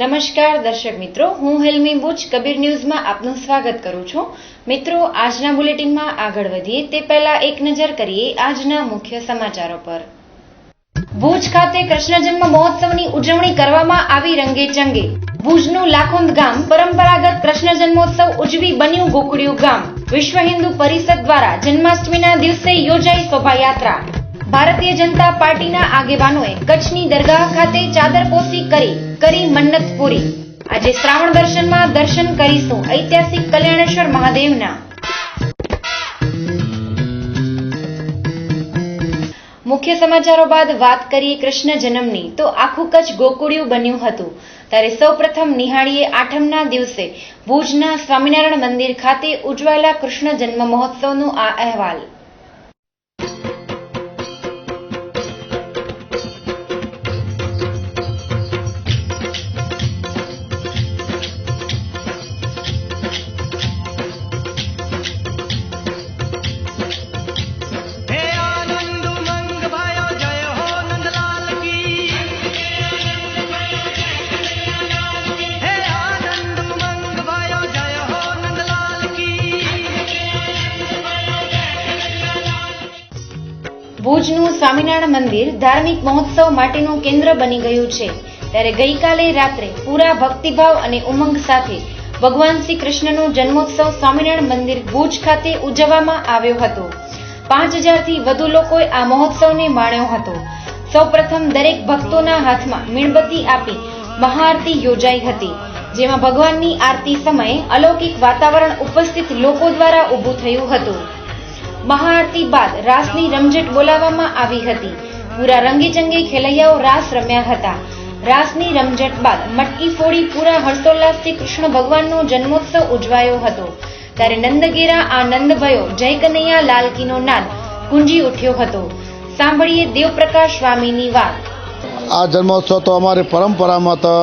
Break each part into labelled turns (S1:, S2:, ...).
S1: નમસ્કાર દર્શક મિત્રો, હું હેલ્મી બુચ કબીર ન્યૂઝમાં આપનું સ્વાગત કરું છું। મિત્રો, આજના બુલેટિનમાં આગળ વધીએ તે પહેલા એક નજર કરીએ આજના મુખ્ય સમાચારો પર। ભુજ ખાતે કૃષ્ણ જન્મ મહોત્સવની ઉજવણી કરવામાં આવી રંગેચંગે। ભુજનું લાખોંદ ગામ પરંપરાગત કૃષ્ણ જન્મોત્સવ ઉજવી બન્યું ગોકુળિયું ગામ। વિશ્વ હિન્દુ પરિષદ દ્વારા જન્માષ્ટમીના દિવસે યોજાઈ શોભાયાત્રા। ભારતીય જનતા પાર્ટીના આગેવાનોએ કચ્છની દરગાહ ખાતે ચાદર પોશી કરી મન્નત પૂરી। આજે શ્રાવણ દર્શનમાં દર્શન કરીશું ઐતિહાસિક કલ્યાણેશ્વર મહાદેવના। મુખ્ય સમાચારો બાદ વાત કરીએ કૃષ્ણ જન્મની, તો આખું કચ્છ ગોકુળિયું બન્યું હતું। ત્યારે સૌપ્રથમ નિહાળીએ આઠમના દિવસે ભુજના સ્વામિનારાયણ મંદિર ખાતે ઉજવાયેલા કૃષ્ણ જન્મ મહોત્સવનો આ અહેવાલ। ભુજનું સ્વામિનારાયણ મંદિર ધાર્મિક મહોત્સવ માટેનું કેન્દ્ર બની ગયું છે। ત્યારે ગઈકાલે રાત્રે પૂરા ભક્તિભાવ અને ઉમંગ સાથે ભગવાન શ્રી કૃષ્ણનો જન્મોત્સવ સ્વામિનારાયણ મંદિર ભુજ ખાતે ઉજવવામાં આવ્યો હતો। 5000થી વધુ લોકોએ આ મહોત્સવને માણ્યો હતો। સૌપ્રથમ દરેક ભક્તોના હાથમાં મીણબત્તી આપી મહાઆરતી યોજાઈ હતી, જેમાં ભગવાનની આરતી સમયે અલૌકિક વાતાવરણ ઉપસ્થિત લોકો દ્વારા ઊભું થયું હતું। મહાઆરતી બાદ રાસની રમઝટ બોલાવવામાં આવી હતી। પૂરા રંગેચંગે ખેલૈયાઓ રાસ રમ્યા હતા। રાસની રમઝટ બાદ મટકી ફોડી પૂરા હર્ષોલ્લાસથી કૃષ્ણ ભગવાનનો જન્મોત્સવ ઉજવાયો હતો। ત્યારે નંદગેરા આનંદભયો જય કનૈયા લાલ કીનો નાદ ગુંજી ઉઠ્યો હતો। સાંભળીએ દેવપ્રકાશ સ્વામીની વાત।
S2: આ જન્મોત્સવ તો અમારી પરંપરામાં તો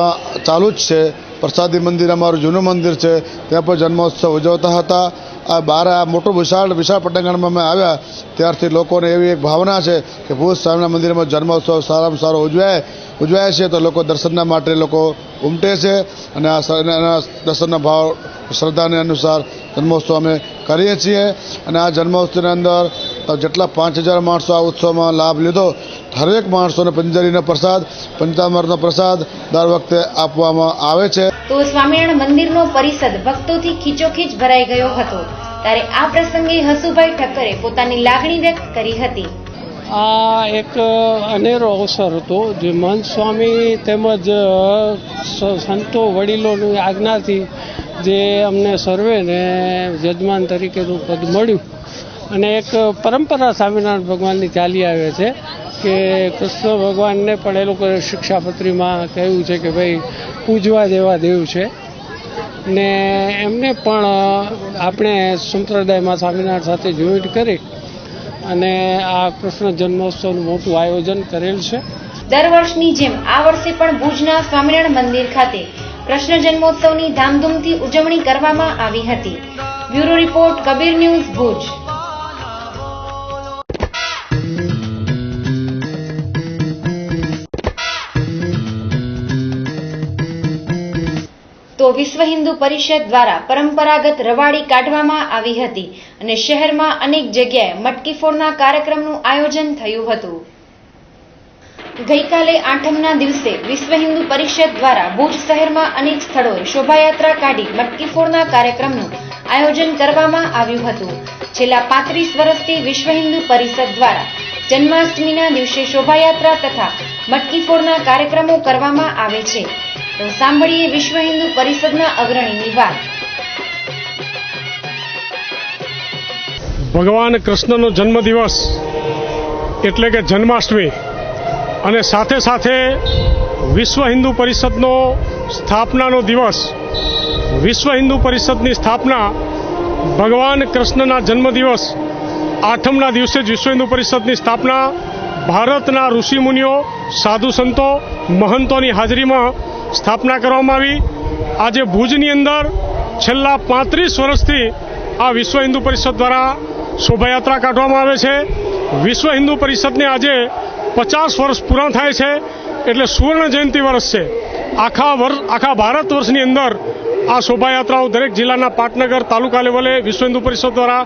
S2: ચાલુ જ છે। પ્રસાદી મંદિર અમારું જૂનું મંદિર છે, ત્યાં પર જન્મોત્સવ ઉજવતા હતા। આ બહાર આ મોટું વિશાળ પટાંગણમાં અમે આવ્યા ત્યારથી લોકોને એવી એક ભાવના છે કે ભુજ સ્વામિનારાયણ મંદિરમાં જન્મોત્સવ સારામાં સારો ઉજવાય છે, તો લોકો દર્શનના માટે લોકો ઉમટે છે અને આ દર્શનના ભાવ શ્રદ્ધાને અનુસાર જન્મોત્સવ અમે કરીએ છીએ। અને આ જન્મોત્સવની અંદર જેટલા 5000 માણસો આ ઉત્સવમાં લાભ લીધો, હરેક માણસોને પંજરીનો પ્રસાદ, પંચામૃતનો પ્રસાદ દર વખતે આપવામાં આવે છે।
S1: તો સ્વામિનારાયણ મંદિરનો પરિસર ભક્તોથી ખીચોખીચ ભરાઈ ગયો હતો। ત્યારે આ પ્રસંગે હસુભાઈ ઠક્કરે પોતાની લાગણી વ્યક્ત કરી હતી।
S3: આ એક અનેરો અવસર હતો, જે મહંત સ્વામી તેમજ સંતો વડીલોની આજ્ઞાથી જે અમને સર્વેને યજમાન તરીકેનું પદ મળ્યું, અને એક પરંપરા સ્વામિનારાયણ ભગવાનની ચાલી આવે છે કે કૃષ્ણ ભગવાનને પણ એ લોકોએ શિક્ષાપત્રીમાં કહ્યું છે કે ભાઈ પૂજવા જેવા દેવ છે, ને એમને પણ આપણે સંપ્રદાયમાં સ્વામિનારાયણ સાથે જોઈન્ટ કરી અને આ કૃષ્ણ જન્મોત્સવનું મોટું આયોજન કરેલ છે।
S1: દર વર્ષની જેમ આ વર્ષે પણ ભુજના સ્વામિનારાયણ મંદિર ખાતે કૃષ્ણ જન્મોત્સવની ધામધૂમથી ઉજવણી કરવામાં આવી હતી। Bureau report, Kabir news, Bhuj. તો વિશ્વ હિન્દુ પરિષદ દ્વારા પરંપરાગત રવાડી કાઢવામાં આવી હતી અને શહેરમાં અનેક જગ્યાએ મટકી ફોડના કાર્યક્રમનું આયોજન થયું હતું। ગઈકાલે આઠમના દિવસે વિશ્વ હિન્દુ પરિષદ દ્વારા ભુજ શહેરમાં અનેક સ્થળોએ શોભાયાત્રા કાઢી મટકી ફોડના કાર્યક્રમનું આયોજન કરવામાં આવ્યું હતું। છેલ્લા 35 વર્ષથી વિશ્વ હિન્દુ પરિષદ દ્વારા જન્માષ્ટમીના દિવસે શોભાયાત્રા તથા મટકી ફોડના કાર્યક્રમો કરવામાં આવે છે। તો સાંભળીએ વિશ્વ હિન્દુ પરિષદના અગ્રણીની વાત।
S4: ભગવાન કૃષ્ણનો જન્મદિવસ એટલે કે જન્માષ્ટમી, અને સાથે સાથે વિશ્વ હિન્દુ પરિષદનો સ્થાપનાનો દિવસ। વિશ્વ હિન્દુ પરિષદની સ્થાપના ભગવાન કૃષ્ણના જન્મદિવસ આઠમના દિવસે જ વિશ્વ હિન્દુ પરિષદની સ્થાપના ભારતના ઋષિમુનિઓ, સાધુ સંતો, મહંતોની હાજરીમાં સ્થાપના કરવામાં આવી। આજે ભુજની અંદર છેલ્લા 35 વર્ષથી આ વિશ્વ હિન્દુ પરિષદ દ્વારા શોભાયાત્રા કાઢવામાં આવે છે। વિશ્વ હિન્દુ પરિષદને આજે 50 વર્ષ પૂરા થાય છે, એટલે સુવર્ણ જયંતિ વર્ષ છે। આખા ભારત વર્ષની અંદર આ શોભાયાત્રાઓ દરેક જિલ્લાના પાટનગર તાલુકા લેવલે વિશ્વ હિન્દુ પરિષદ દ્વારા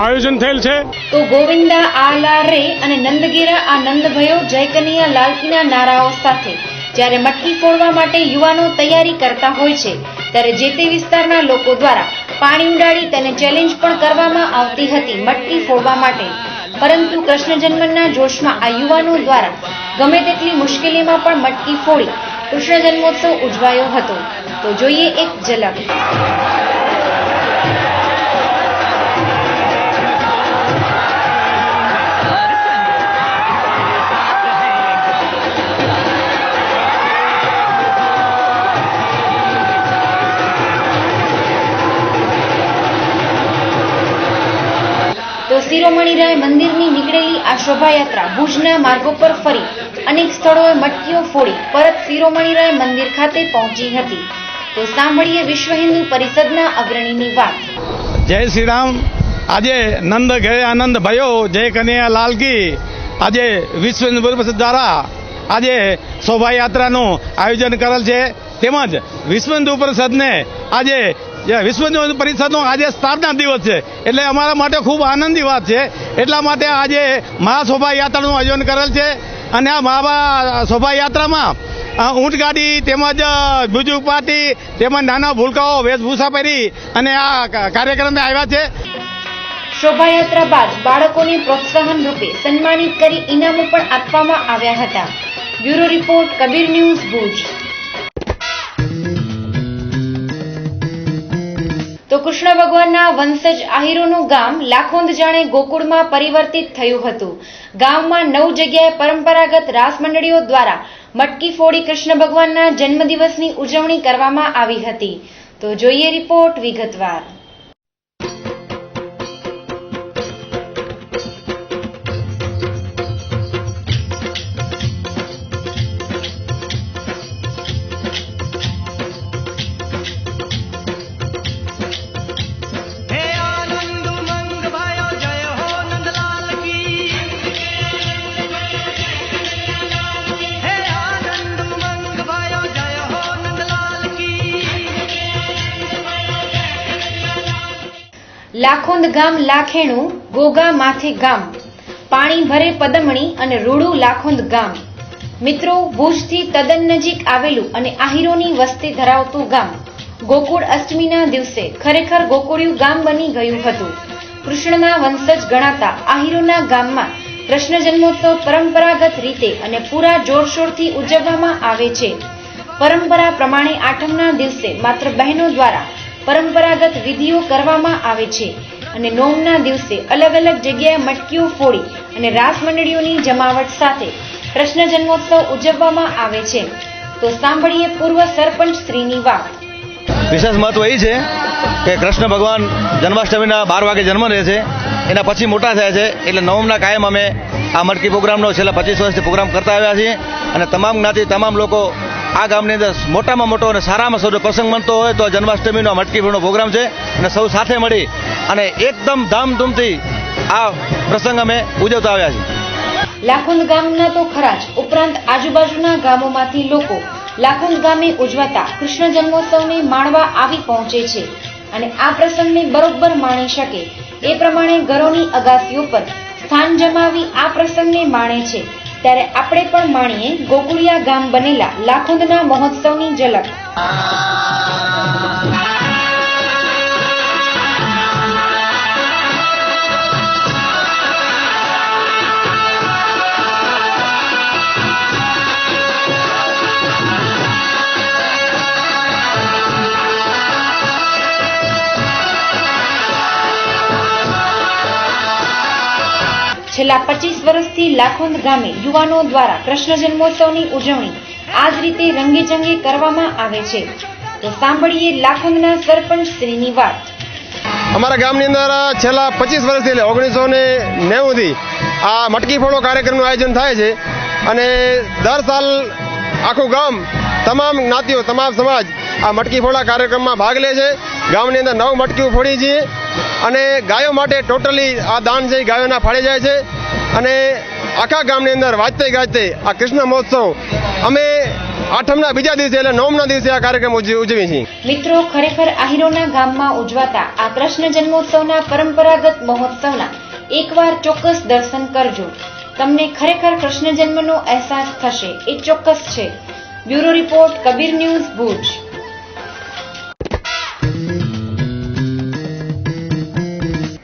S4: આયોજન થયેલ છે.
S1: તો ગોવિંદા આલા રે અને નંદગીરા આ નંદભયો જય કનૈયા લાલકીના નારાઓ સાથે જ્યારે મટકી ફોડવા માટે યુવાનો તૈયારી કરતા હોય છે, ત્યારે જે તે વિસ્તારના લોકો દ્વારા પાણી ઉડાડી તેને ચેલેન્જ પણ કરવામાં આવતી હતી મટકી ફોડવા માટે. પરંતુ કૃષ્ણ જન્મના જોશમાં આ યુવાનો દ્વારા ગમે તેટલી મુશ્કેલીમાં પણ મટકી ફોડી કૃષ્ણ જન્મોત્સવ ઉજવાયો હતો. તો જોઈએ એક ઝલક. તો શિરોમણીરાય મંદિરની નીકળેલી આ શોભાયાત્રા ભુજના માર્ગો પર ફરી અનેક સ્થળોએ મટકીઓ ફોડી પરત શિરોમણીરાય મંદિર ખાતે પહોંચી હતી. તો સાંભળીએ વિશ્વ હિન્દુ પરિષદના અગ્રણીની વાત.
S5: જય શ્રી રામ. આજે નંદ ઘરે આનંદ ભયો જય કનૈયા લાલ કી. આજે વિશ્વ હિન્દુ પરિષદ દ્વારા આજે શોભાયાત્રાનું આયોજન કરેલ છે. તેમજ વિશ્વ હિન્દુ પરિષદને આજે વિશ્વ હિન્દુ પરિષદનો આજે સ્થાપના દિવસ છે, એટલે અમારા માટે ખૂબ આનંદની વાત છે. એટલા માટે આજે મહાશોભાયાત્રાનું આયોજન કરેલ છે. અને આ મહાશોભાયાત્રામાં ઊંટગાડી તેમજ બુજુર્ગ પાર્ટી તેમજ નાના ભૂલકાઓ વેશભૂષા પહેરી અને આ કાર્યક્રમે આવ્યા છે.
S1: શોભાયાત્રા બાદ બાળકોને પ્રોત્સાહન રૂપે સન્માનિત કરી ઇનામો પણ આપવામાં આવ્યા હતા. Bureau report, Kabir news, Bhuj. તો કૃષ્ણ ભગવાનના વંશજ આહિરોનું ગામ લાખોંદ જાણે ગોકુળમાં પરિવર્તિત થયું હતું. ગામમાં 9 જગ્યાએ પરંપરાગત રાસ મંડળીઓ દ્વારા મટકી ફોડી કૃષ્ણ ભગવાનના જન્મદિવસની ઉજવણી કરવામાં આવી હતી. તો જોઈએ રિપોર્ટ વિગતવાર. લાખોંદ ગામ લાખેણું, ગોગા માથે ગામ, પાણી ભરે પદમણી અને રૂડું લાખોંદ ગામ. મિત્રો, ભુજથી તદ્દન નજીક આવેલું અને આહિરોની વસ્તી ધરાવતું ગામ ગોકુળ અષ્ટમીના દિવસે ખરેખર ગોકુળિયું ગામ બની ગયું હતું. કૃષ્ણના વંશજ ગણાતા આહિરોના ગામમાં કૃષ્ણ જન્મોત્સવ પરંપરાગત રીતે અને પૂરા જોરશોરથી ઉજવવામાં આવે છે. પરંપરા પ્રમાણે આઠમના દિવસે માત્ર બહેનો દ્વારા પરંપરાગત વિધિઓ કરવામાં આવે છે અને નોમના દિવસે અલગ અલગ જગ્યાએ મટકીઓ ફોડી અને રાસ મંડળીઓની જમાવટ સાથે કૃષ્ણ જન્મોત્સવ ઉજવવામાં આવે છે. તો સાંભળીએ પૂર્વ સરપંચ શ્રીની વાત.
S5: વિશેષ મહત્વ એ છે કે કૃષ્ણ ભગવાન જન્માષ્ટમીના 12 વાગે જન્મ રહે છે, એના પછી મોટા થયા છે, એટલે નવમના કાયમ અમે આ મટકી પ્રોગ્રામનો છેલ્લા 25 વર્ષથી પ્રોગ્રામ કરતા આવ્યા છીએ. અને તમામ જ્ઞાતિ તમામ લોકો આ ગામની અંદર મોટામાં મોટો અને સારામાં સારો પ્રસંગ બનતો હોય તો જન્માષ્ટમીનો મટકી ફોડનો પ્રોગ્રામ છે. અને સૌ સાથે મળી અને એકદમ ધામધૂમથી આ પ્રસંગ અમે ઉજવતા આવ્યા છીએ.
S1: લાખોંદ ગામના તો ખરા જ, ઉપરાંત આજુબાજુના ગામોમાંથી લોકો લાખોંદ ગામે ઉજવાતા કૃષ્ણ જન્મોત્સવને માણવા આવી પહોંચે છે અને આ પ્રસંગને બરોબર માણી શકે એ પ્રમાણે ઘરોની અગાસીઓ પર સ્થાન જમાવી આ પ્રસંગને માણે છે. ત્યારે આપણે પણ માણીએ ગોકુળિયા ગામ બનેલા લાખોંદના મહોત્સવની ઝલક. છેલ્લા 25 વર્ષથી લાખોંદ ગામે યુવાનો દ્વારા કૃષ્ણ જન્મોત્સવની ઉજવણી આ જ રીતે રંગેચંગે કરવામાં આવે છે. તો સાંભળીએ લાખોંદના સરપંચ શ્રીની વાત.
S6: અમારા ગામની અંદર છેલ્લા 25 વર્ષથી એટલે 1990થી આ મટકી ફોડો કાર્યક્રમનું આયોજન થાય છે અને દર સાલ આખું ગામ તમામ જ્ઞાતિઓ તમામ સમાજ આ મટકી ફોડા કાર્યક્રમમાં ભાગ લે છે. ગામની અંદર 9 મટકીઓ ફોડી છે અને ગાયો માટે ટોટલી આ દાન છે ગાયોના ફાળે જાય છે અને આખા ગામની અંદર વાજતે ગાજતે આ કૃષ્ણ મહોત્સવ અમે આઠમના બીજા દિવસે એટલે નવમના દિવસે આ કાર્યક્રમ ઉજવીએ છીએ.
S1: મિત્રો, ખરેખર આહિરોના ગામમાં ઉજવાતા આ કૃષ્ણ જન્મોત્સવના પરંપરાગત મહોત્સવના એકવાર ચોક્કસ દર્શન કરજો. તમને ખરેખર કૃષ્ણ જન્મનો અહેસાસ થશે, એ ચોક્કસ છે. Bureau report, Kabir news, Bhuj.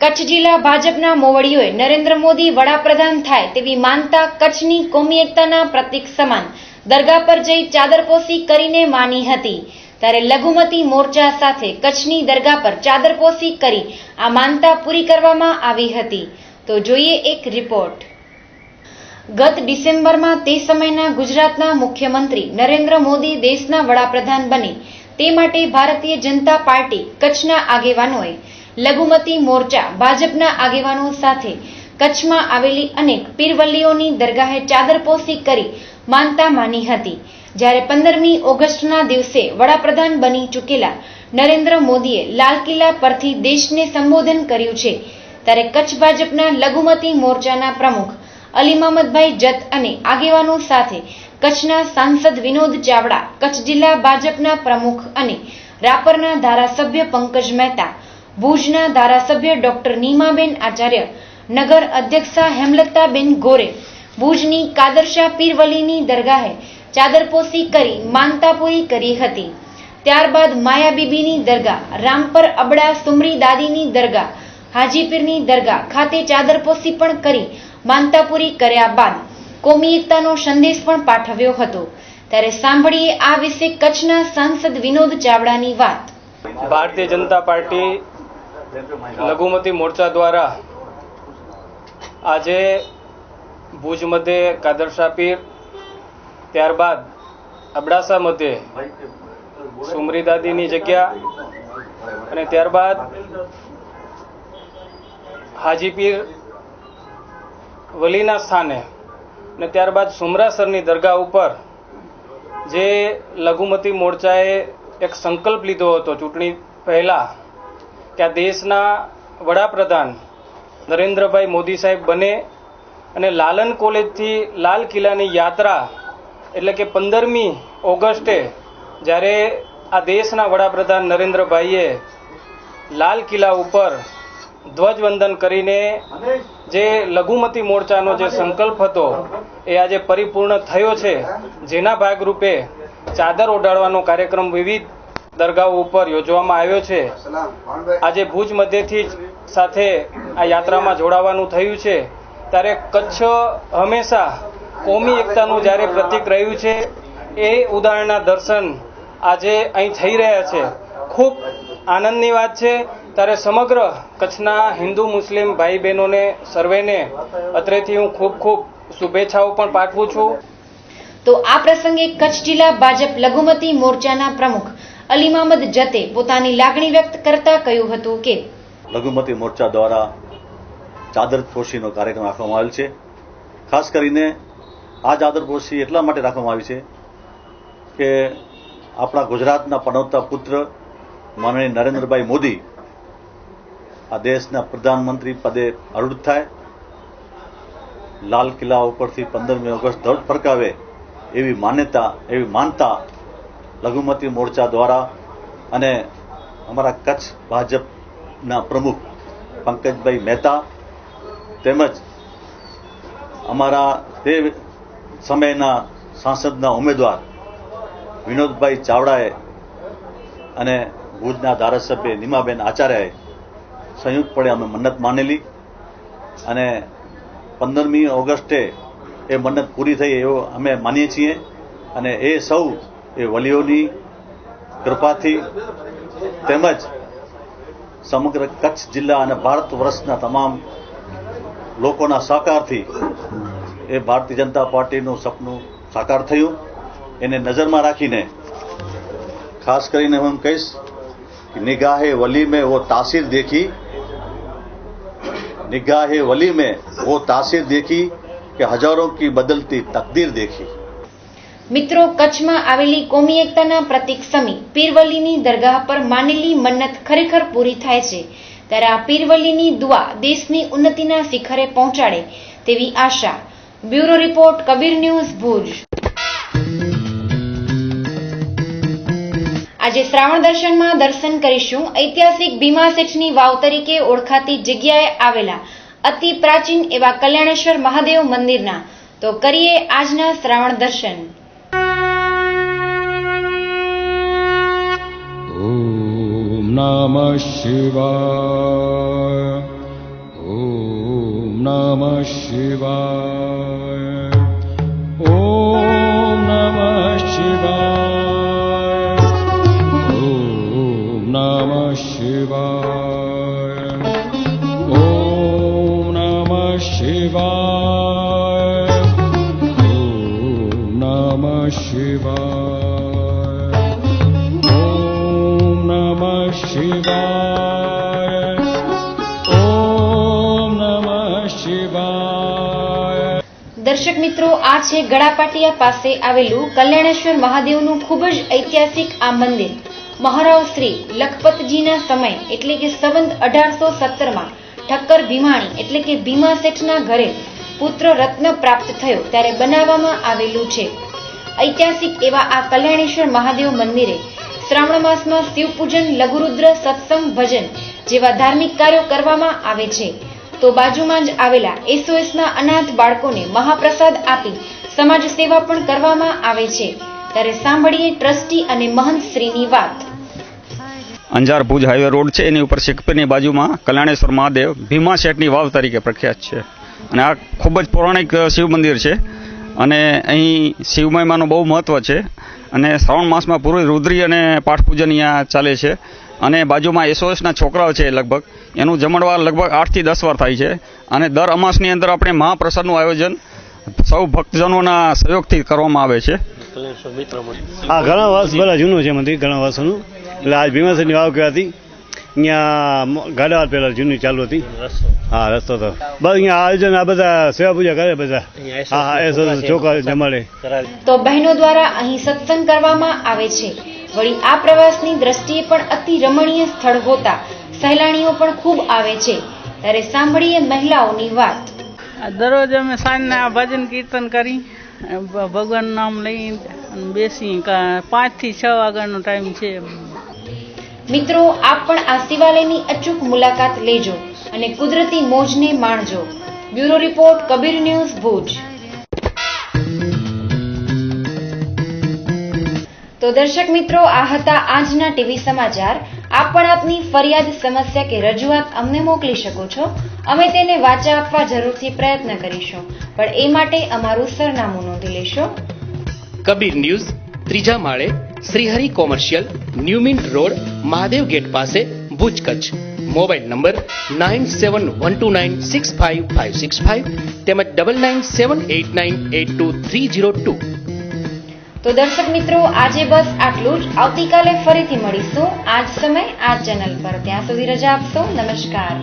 S1: Kutch જિલ્લા ભાજપના મોવડીઓએ નરેન્દ્ર મોદી વડાપ્રધાન થાય તેવી માનતા કચ્છની કોમી એકતાના પ્રતીક સમાન દરગાહ પર જઈ ચાદરપોશી કરીને માની હતી. ત્યારે લઘુમતી મોરચા સાથે કચ્છની દરગાહ પર ચાદરપોશી કરી આ માનતા પૂરી કરવામાં આવી હતી. તો જોઈએ એક રિપોર્ટ. ગત ડિસેમ્બરમાં તે સમયના ગુજરાતના મુખ્યમંત્રી નરેન્દ્ર મોદી દેશના વડાપ્રધાન બને તે માટે ભારતીય જનતા પાર્ટી કચ્છના આગેવાનોએ લઘુમતી મોરચા ભાજપના આગેવાનો સાથે કચ્છમાં આવેલી અનેક પીરવલ્લીઓની દરગાહે ચાદરપોશી કરી માનતા માની હતી. જ્યારે 15મી ઓગસ્ટના દિવસે વડાપ્રધાન બની ચૂકેલા નરેન્દ્ર મોદીએ લાલ કિલ્લા પરથી દેશને સંબોધન કર્યું છે. ત્યારે કચ્છ ભાજપના લઘુમતી મોરચાના પ્રમુખ અલીમામદભાઈ જત અને આગેવાનો સાથે કચ્છના સાંસદ વિનોદ ચાવડા, કચ્છ જિલ્લા ભાજપના પ્રમુખ અને રાપરના ધારાસભ્ય પંકજ મહેતા, ભુજના ધારાસભ્ય ડોક્ટર નીમાબેન આચાર્ય, નગર અધ્યક્ષા હેમલતાબેન ગોરે, ભુજની કાદરશાહ પીરવલીની દરગાહે ચાદરપોશી કરી માનતા પૂરી કરી હતી. ત્યારબાદ માયા બીબીની દરગાહ, રામપર અબડા સુમરી દાદીની દરગાહ, હાજીપીરની દરગાહ ખાતે ચાદરપોશી પણ કરી માનતા પૂરી કર્યા બાદ કોમી એકતાનો સંદેશ પણ પાઠવ્યો હતો. ત્યારે સાંભળીએ આ વિશે કચ્છના સાંસદ વિનોદ ચાવડાની વાત.
S7: ભારતીય જનતા પાર્ટી લઘુમતી મોરચા દ્વારા આજે ભુજ મધ્યે કાદરશાહ પીર, ત્યારબાદ અબડાસા મધ્યે સુમરી દાદીની જગ્યા અને ત્યારબાદ હાજીપીર વલીના સ્થાને અને ત્યારબાદ સુમરાસરની દરગાહ ઉપર જે લઘુમતી મોરચાએ એક સંકલ્પ લીધો હતો ચૂંટણી પહેલા કે આ દેશના વડાપ્રધાન નરેન્દ્રભાઈ મોદી સાહેબ બને અને લાલન કોલેજથી લાલ કિલ્લાની યાત્રા એટલે કે 15મી ઓગસ્ટે જ્યારે આ દેશના વડાપ્રધાન નરેન્દ્રભાઈએ લાલ કિલ્લા ઉપર ધ્વજવંદન કરીને જે લઘુમતી મોરચાનો જે સંકલ્પ હતો એ આજે પરિપૂર્ણ થયો છે. જેના ભાગરૂપે ચાદર ઓઢાડવાનો કાર્યક્રમ વિવિધ દરગાહો ઉપર યોજવામાં આવ્યો છે. આજે ભુજ મધ્યથી જ સાથે આ યાત્રામાં જોડાવાનું થયું છે. ત્યારે કચ્છ હંમેશા કોમી એકતાનું જ્યારે પ્રતીક રહ્યું છે એ ઉદાહરણના દર્શન આજે અહીં થઈ રહ્યા છે. ખૂબ આનંદની વાત છે. ત્યારે સમગ્ર કચ્છના હિન્દુ મુસ્લિમ ભાઈ બહેનોને સર્વેને અત્રેથી હું ખૂબ ખૂબ શુભેચ્છાઓ પણ પાઠવું છું.
S1: તો આ પ્રસંગે કચ્છ જિલ્લા ભાજપ લઘુમતી મોરચાના પ્રમુખ અલીમામદ જતે પોતાની લાગણી વ્યક્ત કરતા કહ્યું હતું કે
S8: લઘુમતી મોરચા દ્વારા ચાદરપોશીનો કાર્યક્રમ રાખવામાં આવેલ છે. ખાસ કરીને આ ચાદરપોશી એટલા માટે રાખવામાં આવી છે કે આપણા ગુજરાતના પનવતા પુત્ર માનનીય નરેન્દ્રભાઈ મોદી આ દેશના પ્રધાનમંત્રી પદે આરૂઢ થાય, લાલ કિલ્લા ઉપરથી 15મી ઓગસ્ટ ધ્વજ ફરકાવે એવી માનતા લઘુમતી મોરચા દ્વારા અને અમારા કચ્છ ભાજપના પ્રમુખ પંકજભાઈ મહેતા તેમજ અમારા તે સમયના સાંસદના ઉમેદવાર વિનોદભાઈ ચાવડાએ અને ભુજના ધારાસભ્ય નીમાબેન આચાર્યએ સંયુક્તપણે અમે મન્નત માનેલી અને 15મી ઓગસ્ટે એ મન્નત પૂરી થઈ એવો અમે માનીએ છીએ. અને એ સૌ એ વલીઓની કૃપાથી તેમજ સમગ્ર કચ્છ જિલ્લા અને ભારત વર્ષના તમામ લોકોના સહકારથી એ ભારતીય જનતા પાર્ટીનું સપનું સાકાર થયું. એને નજરમાં રાખીને ખાસ કરીને હું કહીશ કે નિગાહે વલી में वो तासीर देखी, निगाहे वली में वो तासीर देखी कि हजारों की बदलती तकदीर देखी.
S1: મિત્રો, કચ્છમાં આવેલી કોમી એકતાના પ્રતીક સમી પીરવલીની દરગાહ પર માનેલી મન્નત ખરેખર પૂરી થાય છે. ત્યારે આ પીરવલીની દુઆ દેશની ઉન્નતિના શિખરે પહોંચાડે તેવી આશા. Bureau report, Kabir news, Bhuj. આજે શ્રાવણ દર્શનમાં દર્શન કરીશું ઐતિહાસિક ભીમા શેઠની વાવ તરીકે ઓળખાતી જગ્યાએ આવેલા અતિ પ્રાચીન એવા કલ્યાણેશ્વર મહાદેવ મંદિરના. તો કરીએ આજના શ્રાવણ દર્શન.
S9: ઓમ નમઃ શિવાય. ઓમ નમઃ શિવાય. ઓમ નમઃ શિવાય. ઓમ નમઃ શિવાય. ઓમ નમઃ શિવાય. ઓમ નમઃ શિવાય. ઓમ નમઃ શિવાય. ઓમ નમઃ શિવાય.
S1: દર્શક મિત્રો, આ છે ગળાપાટિયા પાસે આવેલું કલ્યાણેશ્વર મહાદેવનું ખૂબ જ ઐતિહાસિક આ મંદિર. મહારાવ શ્રી લખપતજીના સમય એટલે કે સંવત 1817માં ઠક્કર ભીમાણી એટલે કે ભીમા શેઠના ઘરે પુત્ર રત્ન પ્રાપ્ત થયો ત્યારે બનાવવામાં આવેલું છે. ઐતિહાસિક એવા આ કલ્યાણેશ્વર મહાદેવ મંદિરે શ્રાવણ માસમાં શિવપૂજન, લઘુરુદ્ર, સત્સંગ, ભજન જેવા ધાર્મિક કાર્યો કરવામાં આવે છે. તો બાજુમાં જ આવેલા SOSના અનાથ બાળકોને મહાપ્રસાદ આપી સમાજ સેવા પણ કરવામાં આવે છે. ત્યારે સાંભળીએ ટ્રસ્ટી અને મહંત શ્રીની વાત.
S10: અંજાર ભુજ હાઈવે રોડ છે, એની ઉપર શેખપીરની બાજુમાં કલ્યાણેશ્વર મહાદેવ ભીમા શેઠની વાવ તરીકે પ્રખ્યાત છે. અને આ ખૂબ જ પૌરાણિક શિવ મંદિર છે અને અહીં શિવ મહિમાનું બહુ મહત્વ છે. અને શ્રાવણ માસમાં પૂરી રુદ્રી અને પાઠ પૂજન અહીંયા ચાલે છે. અને બાજુમાં SOSના છોકરાઓ છે, લગભગ એનું જમણવાર લગભગ 8 થી 10 વાર થાય છે. અને દર અમાસની અંદર આપણે મહાપ્રસાદનું આયોજન સૌ ભક્તજનોના સહયોગથી કરવામાં આવે છે.
S11: હા, ઘણા વર્ષ પહેલાં જૂનું છે મંદિર, ઘણા વર્ષોનું. એટલે આજ ભીમાશેઠની વાવ કહેવાતી. અહીંયા ગાડા પહેલાં જૂની ચાલુ હતી. હા, રસ્તો તો બસ અહીંયા આયોજન આ બધા સેવા પૂજા કરે બધા. હા, એ છોકરા જમાડે.
S1: તો બહેનો દ્વારા અહીં સત્સંગ કરવામાં આવે છે. વળી આ પ્રવાસની દ્રષ્ટિએ પણ અતિ રમણીય સ્થળ હોતા સહેલાણીઓ પણ ખૂબ આવે છે. ત્યારે સાંભળીએ મહિલાઓની વાત.
S12: દરરોજ અમે સાંજના ભજન કીર્તન કરી ભગવાનનું નામ લઈ બેસી 5 થી 6 વાગ્યાનો ટાઈમ છે.
S1: મિત્રો, આપ પણ આ શિવાલયની અચૂક મુલાકાત લેજો અને કુદરતી મોજને માણજો. Bureau report, Kabir news, Bhuj. તો દર્શક મિત્રો, આ હતા આજના ટીવી સમાચાર. આપ પણ આપની ફરિયાદ, સમસ્યા કે રજૂઆત અમને મોકલી શકો છો. અમે તેને વાચા આપવા જરૂરથી પ્રયત્ન કરીશું, પણ એ માટે અમારું સરનામું નોંધી લેશો.
S13: કબીર ન્યૂઝ, 3જા માળે, Shrihari commercial, new mint road, Mahadev gate પાસે, ભુજ, કચ્છ. મોબાઈલ નંબર 9712965565 તેમજ 9978982302.
S1: તો દર્શક મિત્રો, આજે બસ આટલું જ. આવતીકાલે ફરીથી મળીશું આ જ સમય, આ જ ચેનલ પર. ત્યાં સુધી રજા આપશો. નમસ્કાર.